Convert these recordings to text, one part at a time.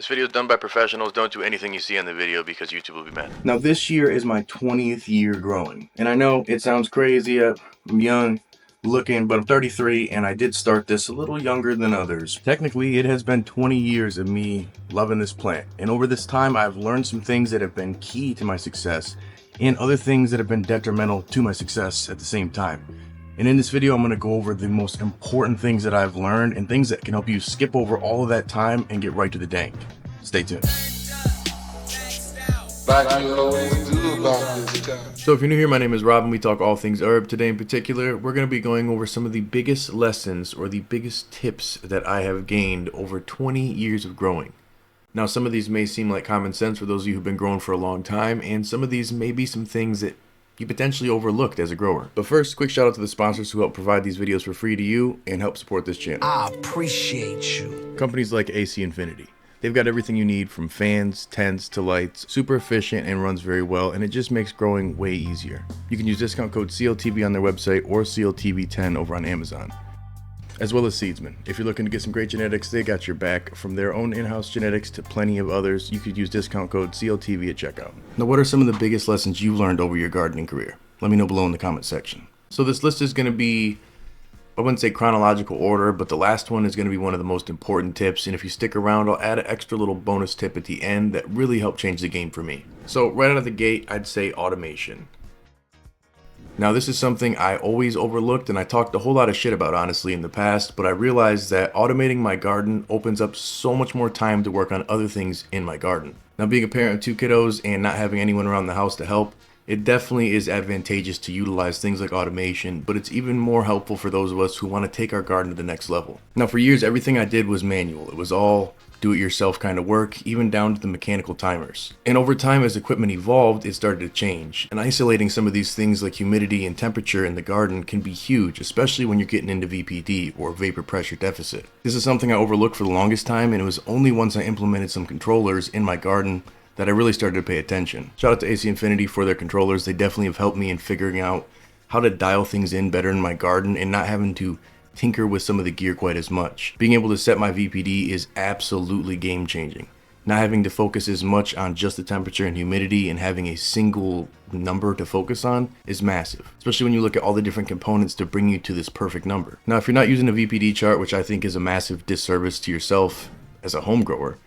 This video is done by professionals. Don't do anything you see on the video because YouTube will be mad. Now this year is my 20th year growing. And I know it sounds crazy, I'm young looking, but I'm 33 and I did start this a little younger than others. Technically, it has been 20 years of me loving this plant. And over this time, I've learned some things that have been key to my success and other things that have been detrimental to my success at the same time. And in this video, I'm going to go over the most important things that I've learned and things that can help you skip over all of that time and get right to the dank. Stay tuned. So if you're new here, my name is Rob and we talk all things herb. Today in particular, we're going to be going over some of the biggest lessons or the biggest tips that I have gained over 20 years of growing. Now, some of these may seem like common sense for those of you who've been growing for a long time, and some of these may be some things that you potentially overlooked as a grower. But first, quick shout out to the sponsors who help provide these videos for free to you and help support this channel. I appreciate you. Companies like AC Infinity. They've got everything you need from fans, tents to lights, super efficient and runs very well, and it just makes growing way easier. You can use discount code CLtv on their website or CLtv10 over on Amazon. As well as Seedsman. If you're looking to get some great genetics, they got your back. From their own in-house genetics to plenty of others, you could use discount code CLtv at checkout. Now, what are some of the biggest lessons you've learned over your gardening career? Let me know below in the comment section. So this list is going to be, I wouldn't say chronological order, but the last one is going to be one of the most important tips, and if you stick around, I'll add an extra little bonus tip at the end that really helped change the game for me. So right out of the gate, I'd say automation. Now this is something I always overlooked and I talked a whole lot of shit about honestly in the past, but I realized that automating my garden opens up so much more time to work on other things in my garden. Now being a parent of 2 kiddos and not having anyone around the house to help, it definitely is advantageous to utilize things like automation, but it's even more helpful for those of us who want to take our garden to the next level. Now for years, everything I did was manual. It was all do-it-yourself kind of work, even down to the mechanical timers. And over time, as equipment evolved, it started to change. And isolating some of these things like humidity and temperature in the garden can be huge, especially when you're getting into VPD or vapor pressure deficit. This is something I overlooked for the longest time, and it was only once I implemented some controllers in my garden that I really started to pay attention. Shout out to AC Infinity for their controllers. They definitely have helped me in figuring out how to dial things in better in my garden and not having to tinker with some of the gear quite as much. Being able to set my VPD is absolutely game changing. Not having to focus as much on just the temperature and humidity and having a single number to focus on is massive, especially when you look at all the different components to bring you to this perfect number. Now, if you're not using a VPD chart, which I think is a massive disservice to yourself as a home grower,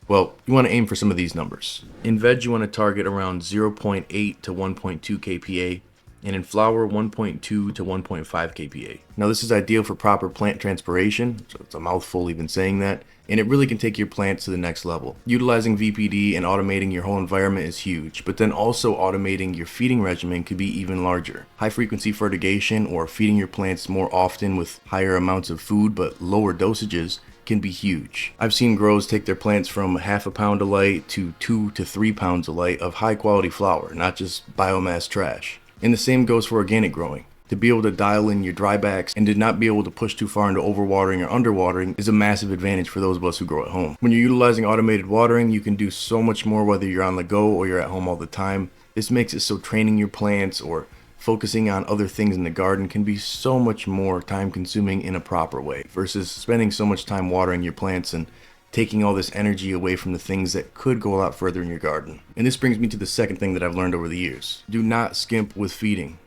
well, you want to aim for some of these numbers. In veg, you want to target around 0.8 to 1.2 kPa, and in flower, 1.2 to 1.5 kPa. Now this is ideal for proper plant transpiration, so it's a mouthful even saying that, and it really can take your plants to the next level. Utilizing VPD and automating your whole environment is huge, but then also automating your feeding regimen could be even larger. High frequency fertigation or feeding your plants more often with higher amounts of food but lower dosages can be huge. I've seen growers take their plants from half a pound of light to 2 to 3 pounds of light of high quality flower, not just biomass trash. And the same goes for organic growing. To be able to dial in your drybacks and to not be able to push too far into overwatering or underwatering is a massive advantage for those of us who grow at home. When you're utilizing automated watering, you can do so much more whether you're on the go or you're at home all the time. This makes it so training your plants or focusing on other things in the garden can be so much more time consuming in a proper way versus spending so much time watering your plants and taking all this energy away from the things that could go a lot further in your garden. And this brings me to the second thing that I've learned over the years. Do not skimp with feeding.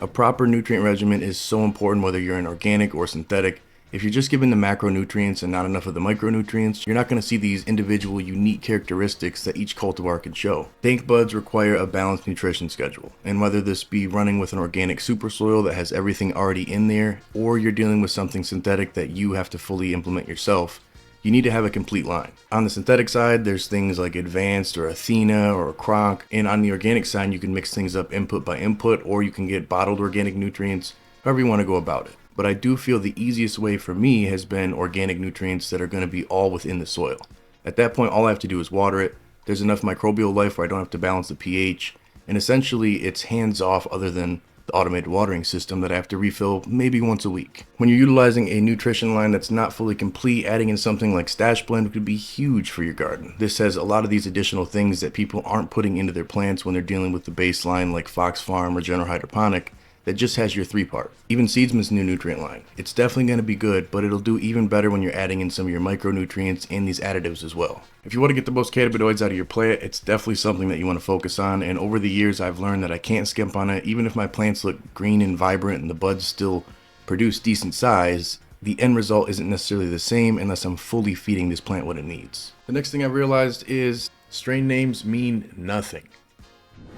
A proper nutrient regimen is so important whether you're in organic or synthetic. If you're just given the macronutrients and not enough of the micronutrients, you're not going to see these individual unique characteristics that each cultivar can show. Dank buds require a balanced nutrition schedule, and whether this be running with an organic super soil that has everything already in there, or you're dealing with something synthetic that you have to fully implement yourself, you need to have a complete line. On the synthetic side, there's things like Advanced or Athena or Kronk, and on the organic side, you can mix things up input by input, or you can get bottled organic nutrients, however you want to go about it. But I do feel the easiest way for me has been organic nutrients that are going to be all within the soil. At that point, all I have to do is water it. There's enough microbial life where I don't have to balance the pH, and essentially it's hands off other than the automated watering system that I have to refill maybe once a week. When you're utilizing a nutrition line that's not fully complete, adding in something like Stash Blend could be huge for your garden. This has a lot of these additional things that people aren't putting into their plants when they're dealing with the baseline like Fox Farm or General Hydroponic that just has your 3-part. Even Seedsman's new nutrient line. It's definitely going to be good, but it'll do even better when you're adding in some of your micronutrients and these additives as well. If you want to get the most cannabinoids out of your plant, it's definitely something that you want to focus on, and over the years I've learned that I can't skimp on it. Even if my plants look green and vibrant and the buds still produce decent size, the end result isn't necessarily the same unless I'm fully feeding this plant what it needs. The next thing I realized is strain names mean nothing.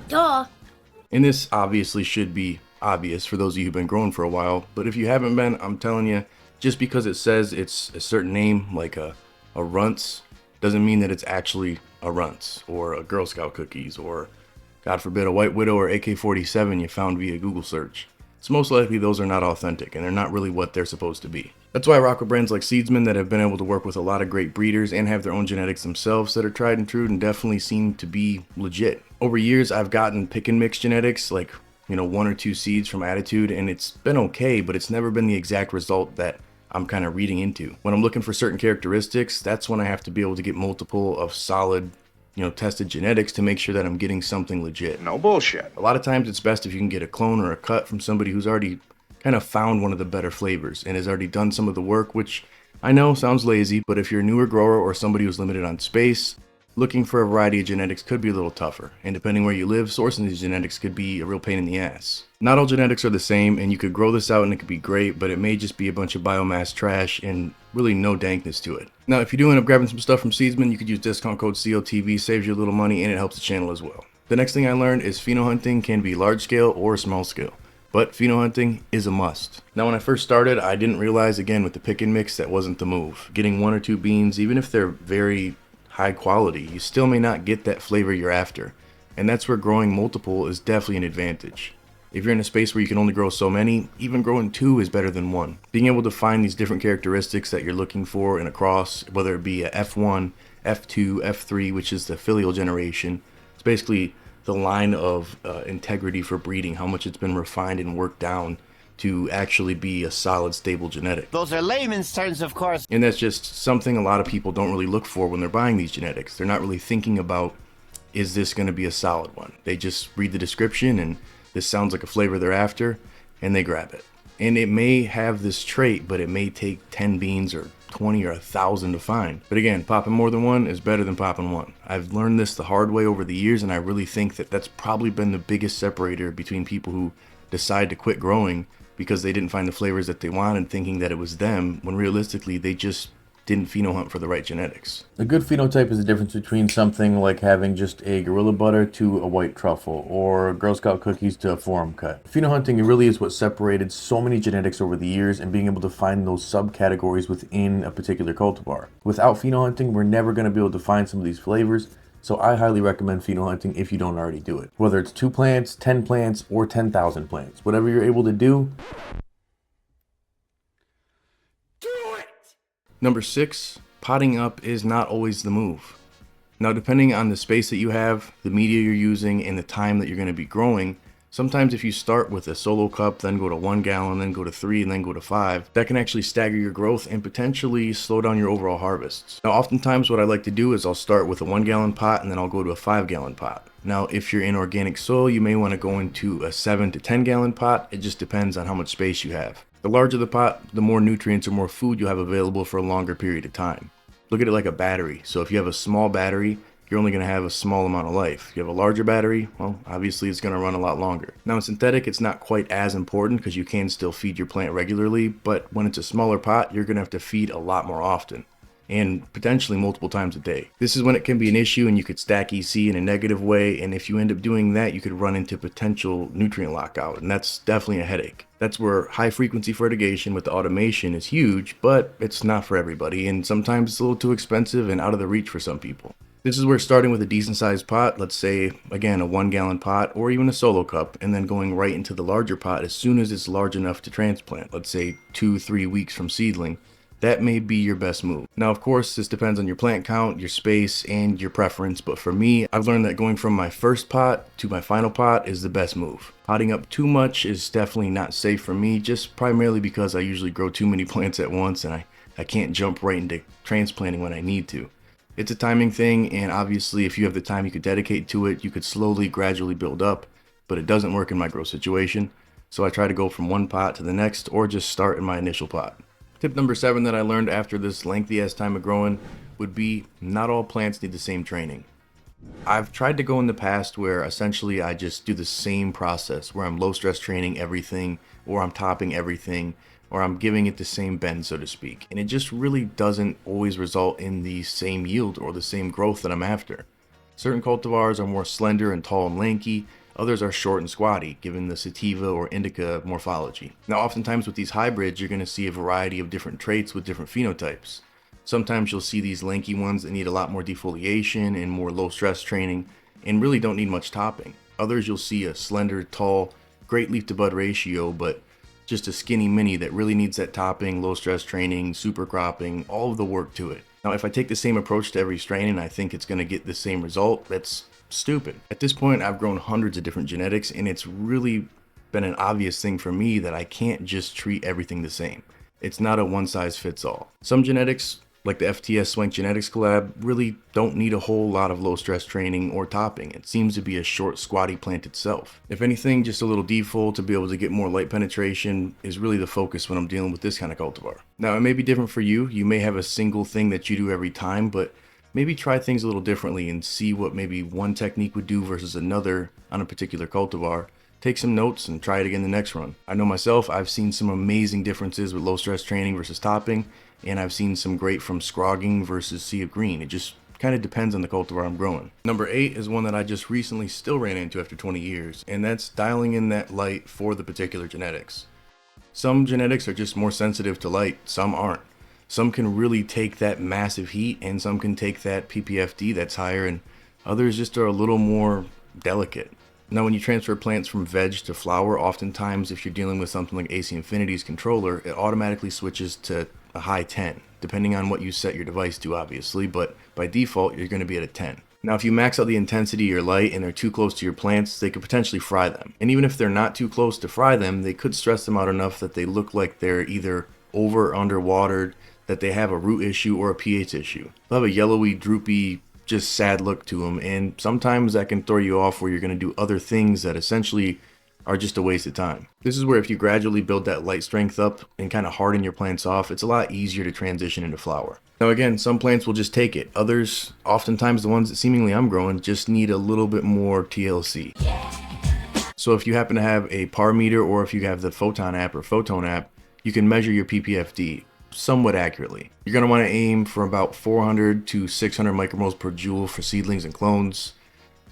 Duh. And this obviously should be obvious for those of you who've been growing for a while, but if you haven't been, I'm telling you, just because it says it's a certain name, like a runts, doesn't mean that it's actually a runts or a Girl Scout cookies or, God forbid, a White Widow or AK-47 you found via Google search. It's most likely those are not authentic and they're not really what they're supposed to be. That's why I rock with brands like Seedsman that have been able to work with a lot of great breeders and have their own genetics themselves that are tried and true and definitely seem to be legit. Over years, I've gotten pick and mix genetics, like 1 or 2 seeds from Attitude, and it's been okay, but it's never been the exact result that I'm kind of reading into. When I'm looking for certain characteristics, that's when I have to be able to get multiple of solid, tested genetics to make sure that I'm getting something legit. No bullshit. A lot of times it's best if you can get a clone or a cut from somebody who's already kind of found one of the better flavors and has already done some of the work, which I know sounds lazy, but if you're a newer grower or somebody who's limited on space, looking for a variety of genetics could be a little tougher, and depending where you live, sourcing these genetics could be a real pain in the ass. Not all genetics are the same, and you could grow this out and it could be great, but it may just be a bunch of biomass trash and really no dankness to it. Now, if you do end up grabbing some stuff from Seedsman, you could use discount code CLtv, saves you a little money, and it helps the channel as well. The next thing I learned is pheno hunting can be large scale or small scale, but pheno hunting is a must. Now, when I first started, I didn't realize, again, with the pick and mix, that wasn't the move. Getting 1 or 2 beans, even if they're very high quality, you still may not get that flavor you're after, and that's where growing multiple is definitely an advantage. If you're in a space where you can only grow so many, even growing 2 is better than 1. Being able to find these different characteristics that you're looking for in a cross, whether it be a F1, F2, F3, which is the filial generation, it's basically the line of integrity for breeding, how much it's been refined and worked down to actually be a solid, stable genetic. Those are layman's terms, of course. And that's just something a lot of people don't really look for when they're buying these genetics. They're not really thinking about, is this going to be a solid one? They just read the description and this sounds like a flavor they're after, and they grab it. And it may have this trait, but it may take 10 beans or 20 or 1,000 to find. But again, popping more than 1 is better than popping 1. I've learned this the hard way over the years, and I really think that that's probably been the biggest separator between people who decide to quit growing because they didn't find the flavors that they wanted, thinking that it was them, when realistically they just didn't pheno hunt for the right genetics. A good phenotype is the difference between something like having just a gorilla butter to a white truffle, or Girl Scout cookies to a forum cut. Pheno hunting really is what separated so many genetics over the years, and being able to find those subcategories within a particular cultivar. Without pheno hunting, we're never going to be able to find some of these flavors, so I highly recommend pheno hunting if you don't already do it. Whether it's 2 plants, 10 plants, or 10,000 plants. Whatever you're able to do. Number 6, potting up is not always the move. Now, depending on the space that you have, the media you're using, and the time that you're going to be growing, sometimes if you start with a solo cup, then go to 1 gallon, then go to 3, and then go to 5, that can actually stagger your growth and potentially slow down your overall harvests. Now, oftentimes what I like to do is I'll start with a 1 gallon pot and then I'll go to a 5 gallon pot. Now, if you're in organic soil, you may want to go into a 7 to 10 gallon pot. It just depends on how much space you have. The larger the pot, the more nutrients or more food you'll have available for a longer period of time. Look at it like a battery. So if you have a small battery, you're only going to have a small amount of life. If you have a larger battery, well, obviously it's going to run a lot longer. Now in synthetic, it's not quite as important because you can still feed your plant regularly, but when it's a smaller pot, you're going to have to feed a lot more often, and potentially multiple times a day. This is when it can be an issue and you could stack EC in a negative way, and if you end up doing that, you could run into potential nutrient lockout, and that's definitely a headache. That's where high frequency fertigation with the automation is huge, but it's not for everybody, and sometimes it's a little too expensive and out of the reach for some people. This is where starting with a decent sized pot, let's say again a 1 gallon pot or even a solo cup, and then going right into the larger pot as soon as it's large enough to transplant, let's say 2-3 weeks from seedling, that may be your best move. Now, of course, this depends on your plant count, your space, and your preference, but for me, I've learned that going from my first pot to my final pot is the best move. Potting up too much is definitely not safe for me, just primarily because I usually grow too many plants at once and I can't jump right into transplanting when I need to. It's a timing thing, and obviously if you have the time you could dedicate to it, you could slowly, gradually build up, but it doesn't work in my grow situation. So I try to go from one pot to the next or just start in my initial pot. Tip number 7 that I learned after this lengthy ass time of growing would be not all plants need the same training. I've tried to go in the past where essentially I just do the same process where I'm low stress training everything, or I'm topping everything, or I'm giving it the same bend, so to speak. And it just really doesn't always result in the same yield or the same growth that I'm after. Certain cultivars are more slender and tall and lanky, others are short and squatty, given the sativa or indica morphology. Now oftentimes with these hybrids, you're going to see a variety of different traits with different phenotypes. Sometimes you'll see these lanky ones that need a lot more defoliation and more low stress training and really don't need much topping. Others you'll see a slender, tall, great leaf to bud ratio, but just a skinny mini that really needs that topping, low stress training, super cropping, all of the work to it. Now if I take the same approach to every strain and I think it's going to get the same result, that's stupid. At this point I've grown hundreds of different genetics and it's really been an obvious thing for me that I can't just treat everything the same. It's not a one size fits all. Some genetics, like the FTS Swank Genetics collab, really don't need a whole lot of low stress training or topping. It seems to be a short squatty plant itself. If anything, just a little defol to be able to get more light penetration is really the focus when I'm dealing with this kind of cultivar. Now it may be different for you. You may have a single thing that you do every time, but maybe try things a little differently and see what maybe one technique would do versus another on a particular cultivar. Take some notes and try it again the next run. I know myself, I've seen some amazing differences with low stress training versus topping, and I've seen some great from scrogging versus sea of green. It just kind of depends on the cultivar I'm growing. Number 8 is one that I just recently still ran into after 20 years, and that's dialing in that light for the particular genetics. Some genetics are just more sensitive to light, some aren't. Some can really take that massive heat, and some can take that PPFD that's higher, and others just are a little more delicate. Now when you transfer plants from veg to flower, oftentimes if you're dealing with something like AC Infinity's controller, it automatically switches to a high 10, depending on what you set your device to obviously, but by default you're going to be at a 10. Now if you max out the intensity of your light and they're too close to your plants, they could potentially fry them. And even if they're not too close to fry them, they could stress them out enough that they look like they're either over or under watered, that they have a root issue or a pH issue. They'll have a yellowy, droopy, just sad look to them, and sometimes that can throw you off where you're going to do other things that essentially are just a waste of time. This is where if you gradually build that light strength up and kind of harden your plants off, it's a lot easier to transition into flower. Now again, some plants will just take it. Others, oftentimes the ones that seemingly I'm growing, just need a little bit more TLC. So if you happen to have a par meter, or if you have the Photon app or Photon app, you can measure your PPFD somewhat accurately. You're going to want to aim for about 400 to 600 micromoles per joule for seedlings and clones,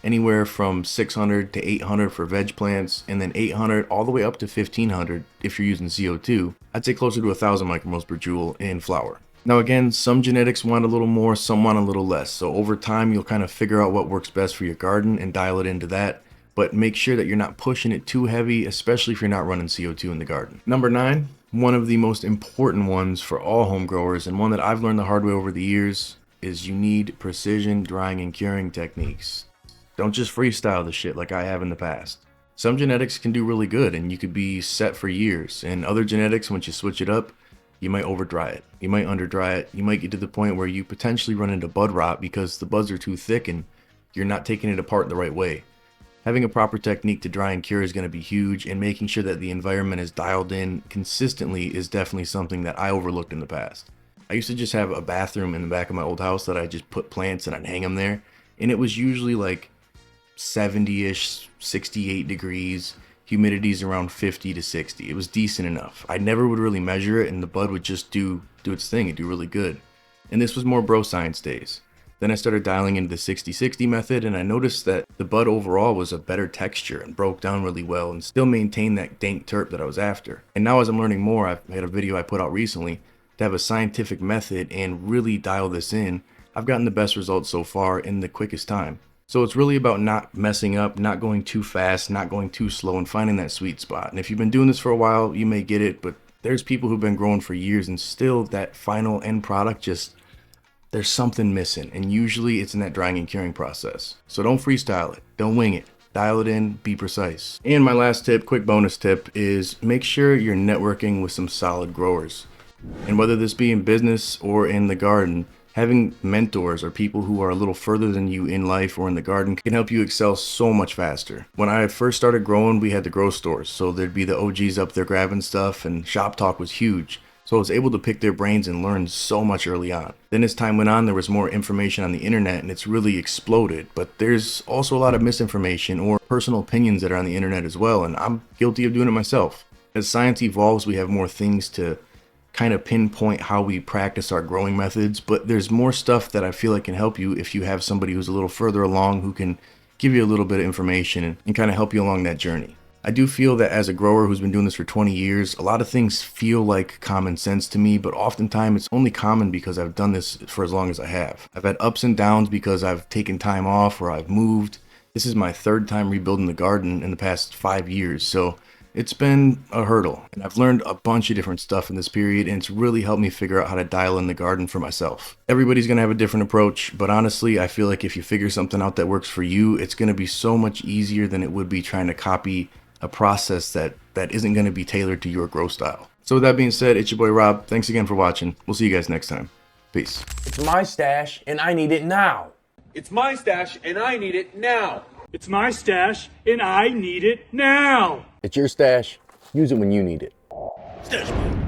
anywhere from 600 to 800 for veg plants, and then 800 all the way up to 1500 if you're using CO2. I'd say closer to 1000 micromoles per joule in flower. Now again, some genetics want a little more, some want a little less, so over time you'll kind of figure out what works best for your garden and dial it into that, but make sure that you're not pushing it too heavy, especially if you're not running CO2 in the garden. Number 9, one of the most important ones for all home growers, and one that I've learned the hard way over the years, is you need precision drying and curing techniques. Don't just freestyle the shit like I have in the past. Some genetics can do really good and you could be set for years, and other genetics, once you switch it up, you might over dry it, you might under dry it, you might get to the point where you potentially run into bud rot because the buds are too thick and you're not taking it apart the right way. Having a proper technique to dry and cure is going to be huge, and making sure that the environment is dialed in consistently is definitely something that I overlooked in the past. I used to just have a bathroom in the back of my old house that I just put plants and I'd hang them there, and it was usually like 70-ish, 68 degrees, humidity's around 50 to 60. It was decent enough. I never would really measure it, and the bud would just do its thing and do really good. And this was more bro science days. Then I started dialing into the 60-60 method, and I noticed that the bud overall was a better texture and broke down really well and still maintained that dank terp that I was after. And now as I'm learning more, I've had a video I put out recently to have a scientific method and really dial this in. I've gotten the best results so far in the quickest time. So it's really about not messing up, not going too fast, not going too slow, and finding that sweet spot. And if you've been doing this for a while, you may get it, but there's people who've been growing for years and still that final end product just, there's something missing, and usually it's in that drying and curing process. So don't freestyle it, don't wing it, dial it in, be precise. And my last tip, quick bonus tip, is make sure you're networking with some solid growers. And whether this be in business or in the garden, Having mentors or people who are a little further than you in life or in the garden can help you excel so much faster. When I first started growing, we had the grow stores, so there'd be the OGs up there grabbing stuff, and shop talk was huge. So I was able to pick their brains and learn so much early on. Then as time went on, there was more information on the internet and it's really exploded. But there's also a lot of misinformation or personal opinions that are on the internet as well, and I'm guilty of doing it myself. As science evolves, we have more things to kind of pinpoint how we practice our growing methods, but there's more stuff that I feel like can help you if you have somebody who's a little further along who can give you a little bit of information and kind of help you along that journey. I do feel that as a grower who's been doing this for 20 years, a lot of things feel like common sense to me, but oftentimes it's only common because I've done this for as long as I have. I've had ups and downs because I've taken time off or I've moved. This is my third time rebuilding the garden in the past 5 years, so it's been a hurdle, and I've learned a bunch of different stuff in this period, and it's really helped me figure out how to dial in the garden for myself. Everybody's going to have a different approach, but honestly, I feel like if you figure something out that works for you, it's going to be so much easier than it would be trying to copy a process that isn't going to be tailored to your grow style. So with that being said, it's your boy Rob. Thanks again for watching. We'll see you guys next time. Peace. It's my stash, and I need it now. It's my stash, and I need it now. It's my stash, and I need it now. It's your stash. Use it when you need it. Stash me.